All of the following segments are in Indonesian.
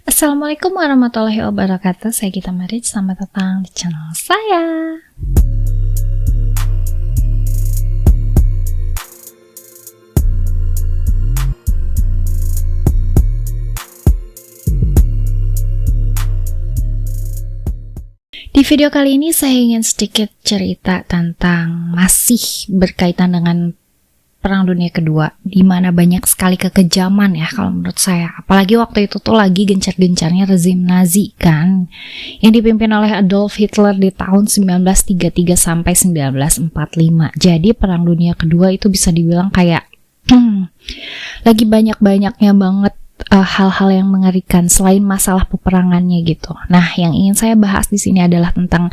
Assalamualaikum warahmatullahi wabarakatuh. Saya Gita Marij, selamat datang di channel saya. Di video kali ini saya ingin sedikit cerita tentang masih berkaitan dengan Perang Dunia Kedua, di mana banyak sekali kekejaman ya kalau menurut saya. Apalagi waktu itu tuh lagi gencar-gencarnya rezim Nazi kan, yang dipimpin oleh Adolf Hitler di tahun 1933 sampai 1945. Jadi Perang Dunia Kedua itu bisa dibilang kayak lagi banyak-banyaknya banget hal-hal yang mengerikan selain masalah peperangannya gitu. Nah, yang ingin saya bahas di sini adalah tentang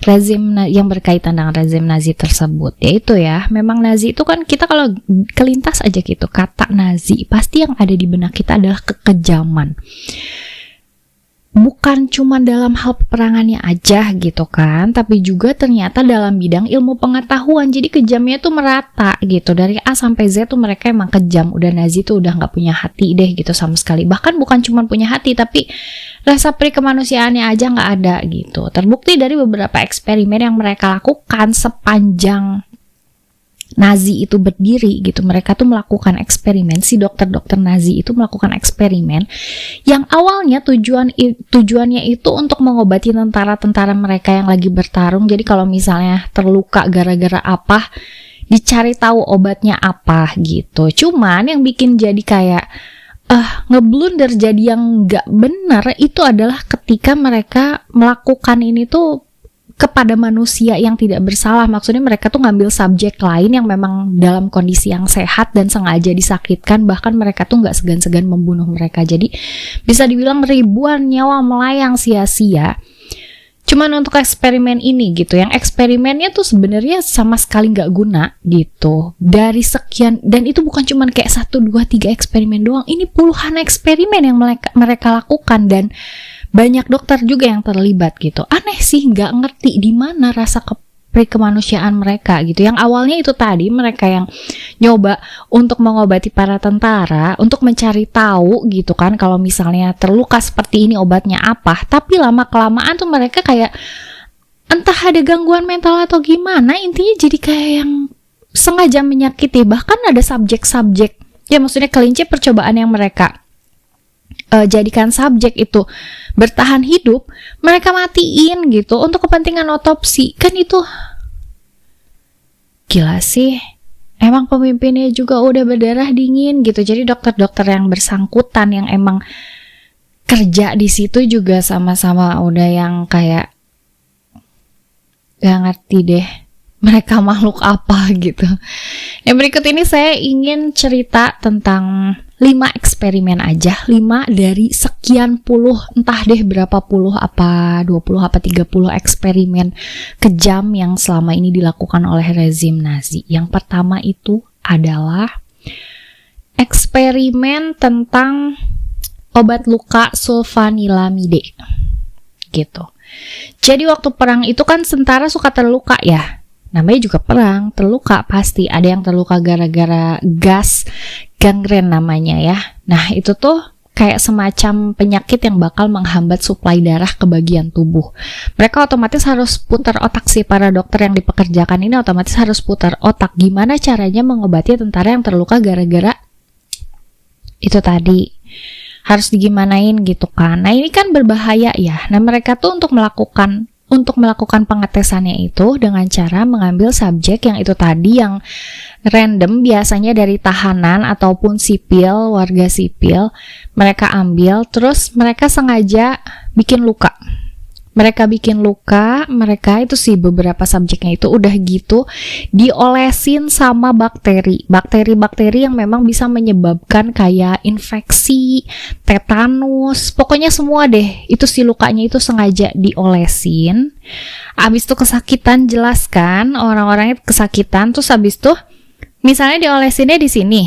rezim yang berkaitan dengan rezim Nazi tersebut. Yaitu ya, memang Nazi itu kan kita kalau kelintas aja gitu kata Nazi, pasti yang ada di benak kita adalah kekejaman. Bukan cuma dalam hal peperangannya aja gitu kan, tapi juga ternyata dalam bidang ilmu pengetahuan. Jadi kejamnya tuh merata gitu, dari A sampai Z tuh mereka emang kejam. Udah Nazi tuh udah gak punya hati deh gitu sama sekali. Bahkan bukan cuma punya hati, tapi rasa peri kemanusiaannya aja gak ada gitu. Terbukti dari beberapa eksperimen yang mereka lakukan sepanjang Nazi itu berdiri gitu. Mereka tuh melakukan eksperimen, si dokter-dokter Nazi itu melakukan eksperimen yang awalnya tujuannya itu untuk mengobati tentara-tentara mereka yang lagi bertarung. Jadi kalau misalnya terluka gara-gara apa, dicari tahu obatnya apa gitu. Cuman yang bikin jadi kayak ngeblunder, jadi yang nggak benar itu adalah ketika mereka melakukan ini tuh kepada manusia yang tidak bersalah. Maksudnya mereka tuh ngambil subjek lain yang memang dalam kondisi yang sehat dan sengaja disakitkan, bahkan mereka tuh nggak segan-segan membunuh mereka. Jadi bisa dibilang ribuan nyawa melayang sia-sia cuman untuk eksperimen ini gitu, yang eksperimennya tuh sebenarnya sama sekali nggak guna gitu. Dari sekian, dan itu bukan cuman kayak 1, 2, 3 eksperimen doang, ini puluhan eksperimen yang mereka lakukan, dan banyak dokter juga yang terlibat gitu. Aneh sih, nggak ngerti di mana rasa kemanusiaan mereka gitu. Yang awalnya itu tadi mereka yang nyoba untuk mengobati para tentara, untuk mencari tahu gitu kan, kalau misalnya terluka seperti ini obatnya apa. Tapi lama kelamaan tuh mereka kayak entah ada gangguan mental atau gimana, intinya jadi kayak yang sengaja menyakiti. Bahkan ada subjek-subjek, ya maksudnya kelinci percobaan yang mereka jadikan subjek itu bertahan hidup, mereka matiin gitu untuk kepentingan otopsi. Kan itu gila sih. Emang pemimpinnya juga udah berdarah dingin gitu. Jadi dokter-dokter yang bersangkutan yang emang kerja di situ juga sama-sama udah yang kayak gak ngerti deh mereka makhluk apa gitu. Yang berikut ini saya ingin cerita tentang 5 eksperimen aja, 5 dari sekian puluh, entah deh berapa puluh, apa 20, apa 30 eksperimen kejam yang selama ini dilakukan oleh rezim Nazi. Yang pertama itu adalah eksperimen tentang obat luka sulfanilamide gitu. Jadi waktu perang itu kan tentara suka terluka ya. Namanya juga perang, terluka pasti. Ada yang terluka gara-gara gas gangren namanya ya. Nah itu tuh kayak semacam penyakit yang bakal menghambat suplai darah ke bagian tubuh. Mereka otomatis harus putar otak sih, para dokter yang dipekerjakan ini otomatis harus putar otak. Gimana caranya mengobati tentara yang terluka gara-gara itu tadi. Harus digimanain gitu kan. Nah ini kan berbahaya ya. Nah mereka tuh untuk melakukan pengetesannya itu dengan cara mengambil subjek yang itu tadi, yang random, biasanya dari tahanan ataupun sipil, warga sipil. Mereka ambil, terus mereka sengaja bikin luka. Mereka itu sih beberapa subjeknya itu udah gitu diolesin sama bakteri yang memang bisa menyebabkan kayak infeksi, tetanus, pokoknya semua deh. Itu si lukanya itu sengaja diolesin. Abis itu kesakitan, jelas kan, orang-orangnya kesakitan. Terus abis itu misalnya diolesinnya di sini,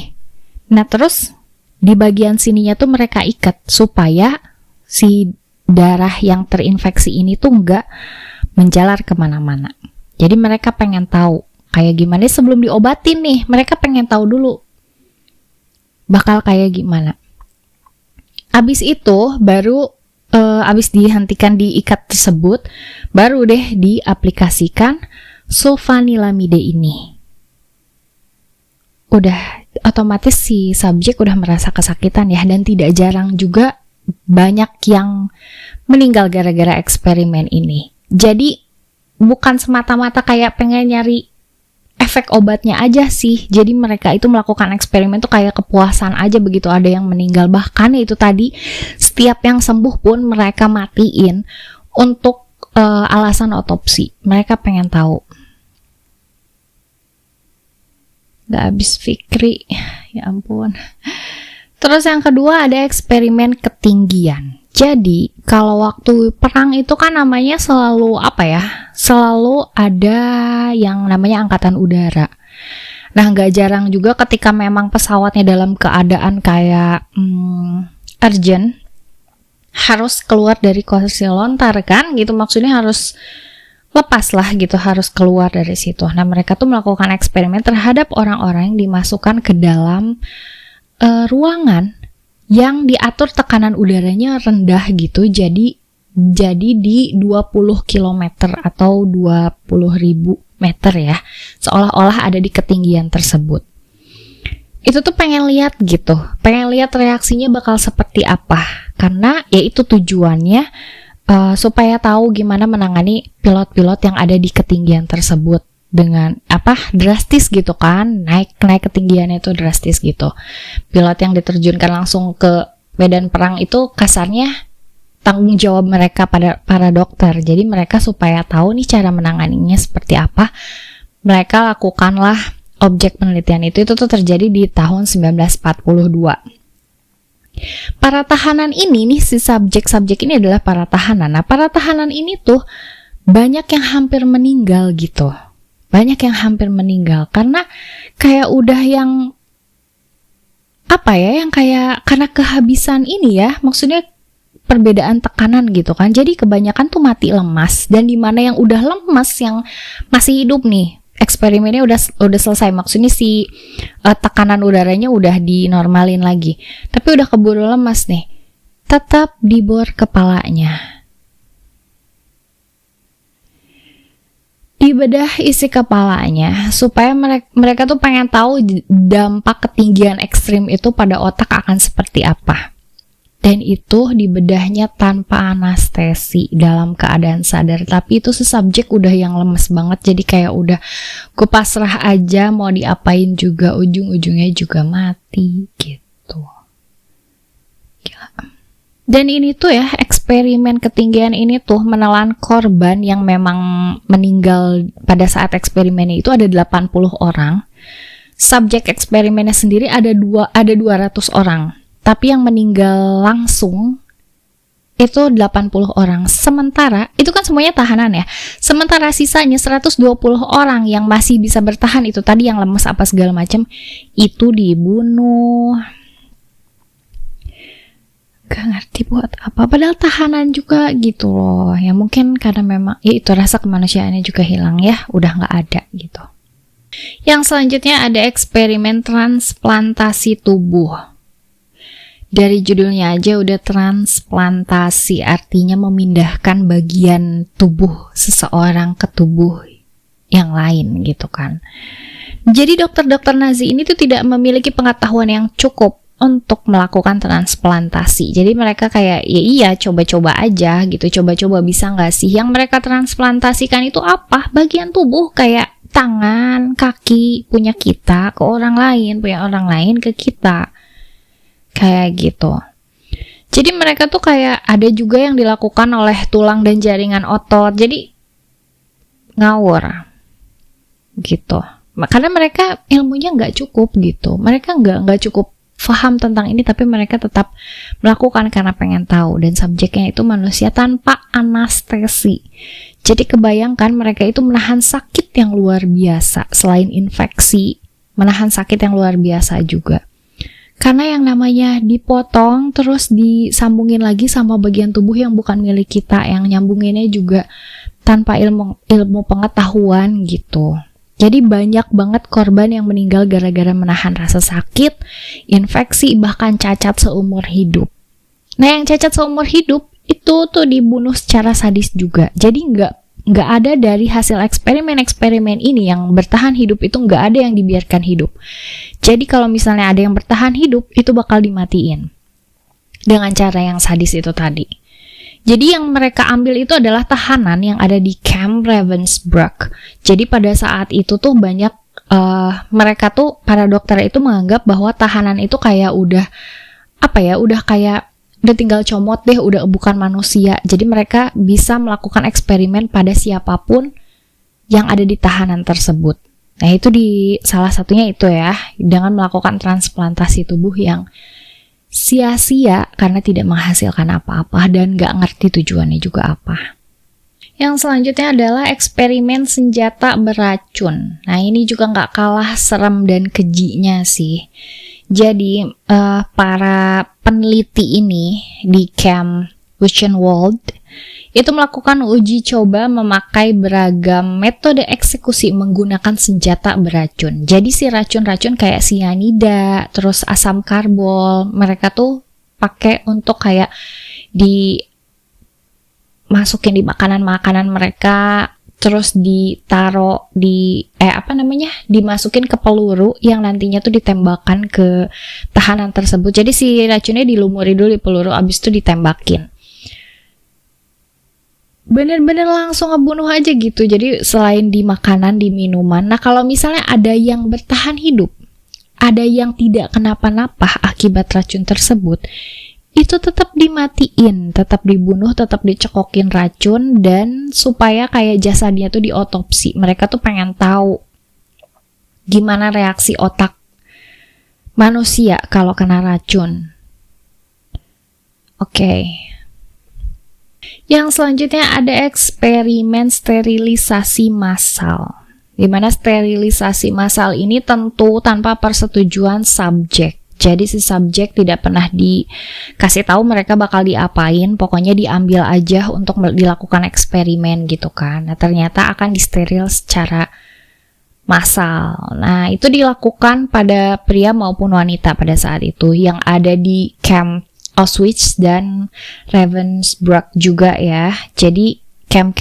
nah terus di bagian sininya tuh mereka ikat supaya si darah yang terinfeksi ini tuh nggak menjalar kemana-mana. Jadi mereka pengen tahu kayak gimana sebelum diobatin nih. Mereka pengen tahu dulu bakal kayak gimana. Abis itu baru abis dihentikan di ikat tersebut, baru deh diaplikasikan sulfanilamide ini. Udah otomatis si subjek udah merasa kesakitan ya, dan tidak jarang juga banyak yang meninggal gara-gara eksperimen ini. Jadi bukan semata-mata kayak pengen nyari efek obatnya aja sih. Jadi mereka itu melakukan eksperimen tuh kayak kepuasan aja begitu ada yang meninggal. Bahkan itu tadi, setiap yang sembuh pun mereka matiin untuk alasan otopsi. Mereka pengen tahu. Gak habis Fikri, ya ampun. Terus yang kedua ada eksperimen ketinggian. Jadi kalau waktu perang itu kan namanya selalu selalu ada yang namanya angkatan udara. Nah gak jarang juga ketika memang pesawatnya dalam keadaan kayak urgent, harus keluar dari posisi lontar kan gitu, maksudnya harus lepas lah gitu, harus keluar dari situ. Nah mereka tuh melakukan eksperimen terhadap orang-orang yang dimasukkan ke dalam ruangan yang diatur tekanan udaranya rendah gitu, jadi di 20 km atau 20.000 meter ya, seolah-olah ada di ketinggian tersebut. Itu tuh pengen lihat reaksinya bakal seperti apa, karena ya itu tujuannya supaya tahu gimana menangani pilot-pilot yang ada di ketinggian tersebut dengan drastis gitu kan, naik ketinggiannya itu drastis gitu. Pilot yang diterjunkan langsung ke medan perang itu kasarnya tanggung jawab mereka pada para dokter. Jadi mereka supaya tahu nih cara menanganinya seperti apa, mereka lakukanlah objek penelitian itu tuh terjadi di tahun 1942. Para tahanan ini nih, si subjek ini adalah para tahanan. Nah, para tahanan ini tuh banyak yang hampir meninggal gitu. Banyak yang hampir meninggal karena kayak udah yang yang kayak karena kehabisan ini ya, maksudnya perbedaan tekanan gitu kan. Jadi kebanyakan tuh mati lemas, dan di mana yang udah lemas yang masih hidup nih, eksperimennya udah selesai, maksudnya si tekanan udaranya udah dinormalin lagi, tapi udah keburu lemas nih, tetap dibor kepalanya, dibedah isi kepalanya supaya mereka tuh pengen tahu dampak ketinggian ekstrim itu pada otak akan seperti apa. Dan itu dibedahnya tanpa anestesi dalam keadaan sadar. Tapi itu si subjek udah yang lemes banget, jadi kayak udah gue pasrah aja, mau diapain juga ujung-ujungnya juga mati gitu. Gila. Dan ini tuh ya, eksperimen ketinggian ini tuh menelan korban yang memang meninggal pada saat eksperimennya itu ada 80 orang. Subjek eksperimennya sendiri ada 200 orang. Tapi yang meninggal langsung itu 80 orang. Sementara, itu kan semuanya tahanan ya. Sementara sisanya 120 orang yang masih bisa bertahan, itu tadi yang lemes apa segala macam, itu dibunuh. Gak ngerti buat apa. Padahal tahanan juga gitu loh. Ya mungkin karena memang, ya itu rasa kemanusiaannya juga hilang ya. Udah gak ada gitu. Yang selanjutnya ada eksperimen transplantasi tubuh. Dari judulnya aja udah transplantasi, artinya memindahkan bagian tubuh seseorang ke tubuh yang lain gitu kan. Jadi dokter-dokter Nazi ini tuh tidak memiliki pengetahuan yang cukup untuk melakukan transplantasi. Jadi mereka kayak ya iya coba-coba aja gitu, coba-coba bisa nggak sih yang mereka transplantasikan itu apa? Bagian tubuh kayak tangan, kaki punya kita ke orang lain, punya orang lain ke kita. Kayak gitu. Jadi mereka tuh kayak ada juga yang dilakukan oleh tulang dan jaringan otot. Jadi ngawur gitu. Karena mereka ilmunya nggak cukup gitu. Mereka nggak cukup paham tentang ini, tapi mereka tetap melakukan karena pengen tahu. Dan subjeknya itu manusia tanpa anestesi. Jadi kebayangkan mereka itu menahan sakit yang luar biasa. Selain infeksi, menahan sakit yang luar biasa juga. Karena yang namanya dipotong terus disambungin lagi sama bagian tubuh yang bukan milik kita, yang nyambunginnya juga tanpa ilmu pengetahuan gitu. Jadi banyak banget korban yang meninggal gara-gara menahan rasa sakit, infeksi, bahkan cacat seumur hidup. Nah, yang cacat seumur hidup itu tuh dibunuh secara sadis juga. Jadi nggak ada dari hasil eksperimen ini yang bertahan hidup, itu nggak ada yang dibiarkan hidup. Jadi kalau misalnya ada yang bertahan hidup, itu bakal dimatiin dengan cara yang sadis itu tadi. Jadi yang mereka ambil itu adalah tahanan yang ada di Camp Ravensbrück. Jadi pada saat itu tuh banyak mereka tuh, para dokter itu menganggap bahwa tahanan itu kayak udah tinggal comot deh, udah bukan manusia. Jadi mereka bisa melakukan eksperimen pada siapapun yang ada di tahanan tersebut. Nah, itu salah satunya itu ya, dengan melakukan transplantasi tubuh yang sia-sia karena tidak menghasilkan apa-apa dan gak ngerti tujuannya juga apa. Yang selanjutnya adalah eksperimen senjata beracun. Nah, ini juga gak kalah serem dan kejinya sih. Jadi para peneliti ini di Camp Buchenwald itu melakukan uji coba memakai beragam metode eksekusi menggunakan senjata beracun. Jadi si racun-racun kayak sianida, terus asam karbol, mereka tuh pakai untuk kayak dimasukin di makanan-makanan mereka, terus ditaruh dimasukin ke peluru yang nantinya tuh ditembakkan ke tahanan tersebut. Jadi si racunnya dilumuri dulu di peluru, abis itu ditembakin. Bener-bener langsung ngebunuh aja gitu. Jadi selain di makanan, di minuman. Nah, kalau misalnya ada yang bertahan hidup, ada yang tidak kenapa-napa akibat racun tersebut, itu tetap dimatiin, tetap dibunuh, tetap dicekokin racun, dan supaya kayak jasadnya tuh diotopsi. Mereka tuh pengen tahu gimana reaksi otak manusia kalau kena racun. Oke. Yang selanjutnya ada eksperimen sterilisasi massal. Di mana sterilisasi massal ini tentu tanpa persetujuan subjek. Jadi si subjek tidak pernah dikasih tahu mereka bakal diapain, pokoknya diambil aja untuk dilakukan eksperimen gitu kan. Nah, ternyata akan disteril secara massal. Nah, itu dilakukan pada pria maupun wanita pada saat itu yang ada di Camp Auschwitz dan Ravensbrück juga ya. Jadi camp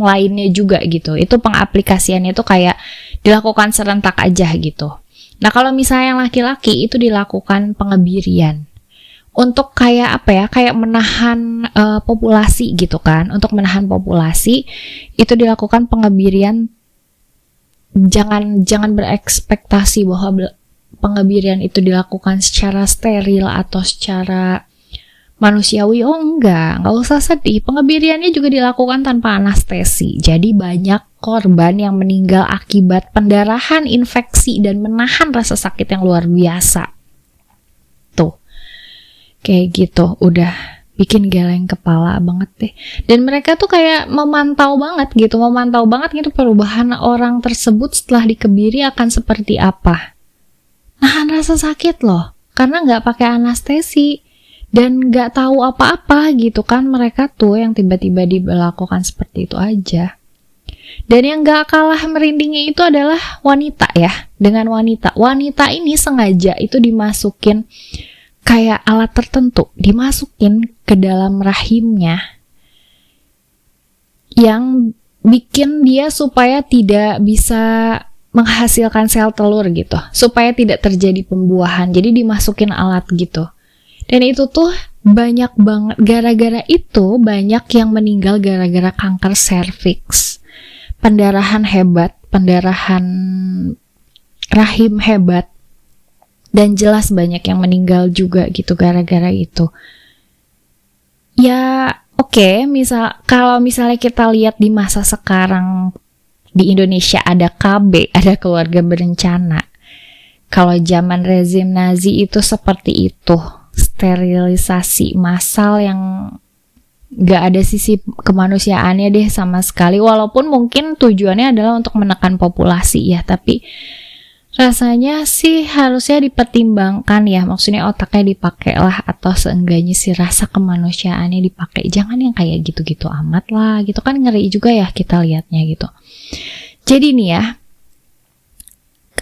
lainnya juga gitu. Itu pengaplikasiannya itu kayak dilakukan serentak aja gitu. Nah, kalau misalnya yang laki-laki itu dilakukan pengebirian. Untuk kayak kayak menahan populasi gitu kan. Untuk menahan populasi itu dilakukan pengebirian. Jangan berekspektasi bahwa pengebirian itu dilakukan secara steril atau secara manusiawi. Oh enggak usah sedih. Pengebiriannya juga dilakukan tanpa anestesi. Jadi banyak korban yang meninggal akibat pendarahan, infeksi, dan menahan rasa sakit yang luar biasa. Tuh, kayak gitu, udah bikin geleng kepala banget deh. Dan mereka tuh kayak memantau banget gitu perubahan orang tersebut setelah dikebiri akan seperti apa. Nahan rasa sakit loh, karena nggak pakai anestesi dan nggak tahu apa-apa gitu kan mereka tuh yang tiba-tiba dilakukan seperti itu aja. Dan yang nggak kalah merindingnya itu adalah wanita ya. Dengan wanita ini sengaja itu dimasukin kayak alat tertentu, dimasukin ke dalam rahimnya yang bikin dia supaya tidak bisa menghasilkan sel telur gitu, supaya tidak terjadi pembuahan. Jadi dimasukin alat gitu. Dan itu tuh banyak banget, gara-gara itu banyak yang meninggal gara-gara kanker serviks. Pendarahan hebat, pendarahan rahim hebat. Dan jelas banyak yang meninggal juga gitu gara-gara itu. Ya oke, kalau misalnya kita lihat di masa sekarang di Indonesia ada KB, ada keluarga berencana. Kalau zaman rezim Nazi itu seperti itu, sterilisasi massal yang gak ada sisi kemanusiaannya deh sama sekali. Walaupun mungkin tujuannya adalah untuk menekan populasi ya, tapi rasanya sih harusnya dipertimbangkan ya. Maksudnya otaknya dipakai lah, atau seenggaknya sih rasa kemanusiaannya dipakai. Jangan yang kayak gitu-gitu amat lah, gitu kan ngeri juga ya kita lihatnya gitu. Jadi nih ya,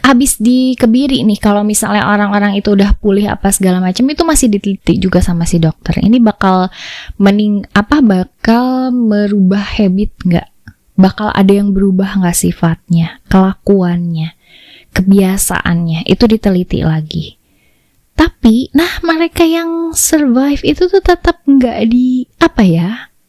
abis dikebiri nih, kalau misalnya orang-orang itu udah pulih apa segala macam, itu masih diteliti juga sama si dokter. Ini bakal bakal merubah habit nggak? Bakal ada yang berubah nggak sifatnya, kelakuannya, kebiasaannya, itu diteliti lagi. Tapi, nah mereka yang survive itu tuh tetap nggak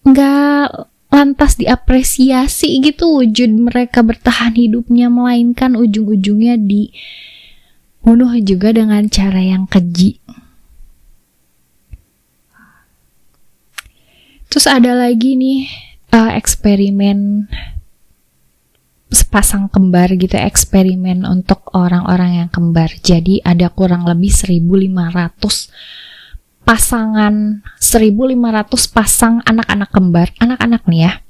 nggak lantas diapresiasi gitu wujud mereka bertahan hidupnya, melainkan ujung-ujungnya dibunuh juga dengan cara yang keji. Terus ada lagi nih eksperimen sepasang kembar gitu, eksperimen untuk orang-orang yang kembar. Jadi ada kurang lebih 1.500 pasangan, 1.500 pasang anak-anak kembar, anak-anak nih ya,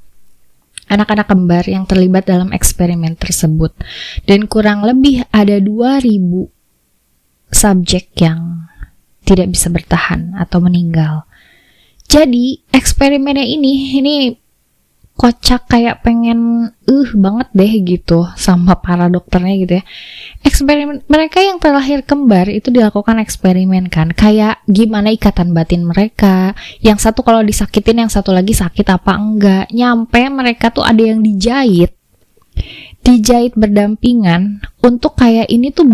anak-anak kembar yang terlibat dalam eksperimen tersebut. Dan kurang lebih ada 2.000 subjek yang tidak bisa bertahan atau meninggal. Jadi eksperimennya ini kocak, kayak pengen banget deh gitu sama para dokternya gitu ya. Eksperimen mereka yang terlahir kembar itu dilakukan eksperimen kan, kayak gimana ikatan batin mereka, yang satu kalau disakitin yang satu lagi sakit apa enggak, nyampe mereka tuh ada yang dijahit berdampingan untuk kayak ini tuh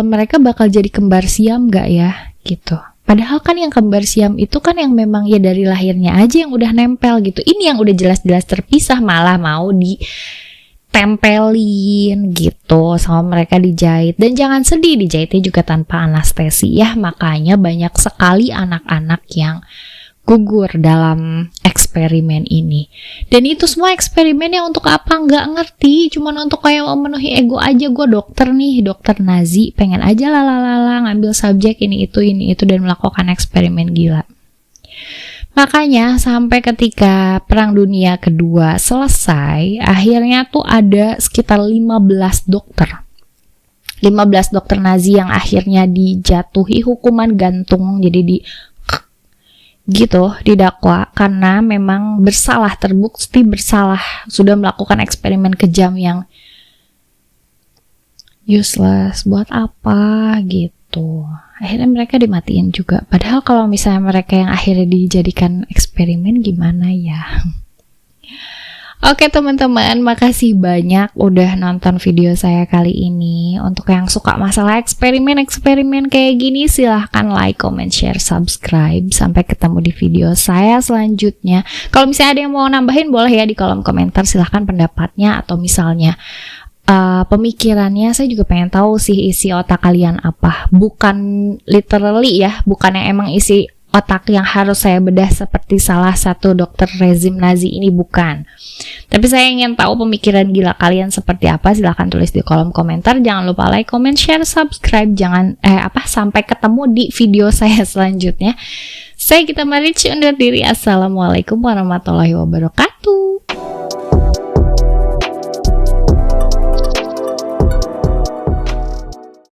mereka bakal jadi kembar siam gak ya gitu. Padahal kan yang kembar siam itu kan yang memang ya dari lahirnya aja yang udah nempel gitu. Ini yang udah jelas-jelas terpisah malah mau ditempelin gitu sama mereka, dijahit. Dan jangan sedih, dijahitnya juga tanpa anestesi ya. Makanya banyak sekali anak-anak yang gugur dalam eksperimen ini. Dan itu semua eksperimennya untuk apa nggak ngerti, cuman untuk kayak memenuhi ego aja. Gue dokter nih, dokter Nazi, pengen aja lalalala ngambil subjek ini itu dan melakukan eksperimen gila. Makanya sampai ketika Perang Dunia Kedua selesai, akhirnya tuh ada sekitar 15 dokter Nazi yang akhirnya dijatuhi hukuman gantung, jadi didakwa karena memang terbukti bersalah, sudah melakukan eksperimen kejam yang useless, buat apa gitu. Akhirnya mereka dimatiin juga. Padahal kalau misalnya mereka yang akhirnya dijadikan eksperimen, gimana ya? Oke teman-teman, makasih banyak udah nonton video saya kali ini. Untuk yang suka masalah eksperimen kayak gini, silahkan like, comment, share, subscribe. Sampai ketemu di video saya selanjutnya. Kalau misalnya ada yang mau nambahin, boleh ya di kolom komentar, silahkan pendapatnya. Atau misalnya pemikirannya, saya juga pengen tahu sih isi otak kalian apa. Bukan literally ya, bukan yang emang isi otak yang harus saya bedah seperti salah satu dokter rezim Nazi ini, bukan. Tapi saya ingin tahu pemikiran gila kalian seperti apa. Silahkan tulis di kolom komentar. Jangan lupa like, comment, share, subscribe. Sampai ketemu di video saya selanjutnya. Saya Gita Marici undur diri. Assalamualaikum warahmatullahi wabarakatuh.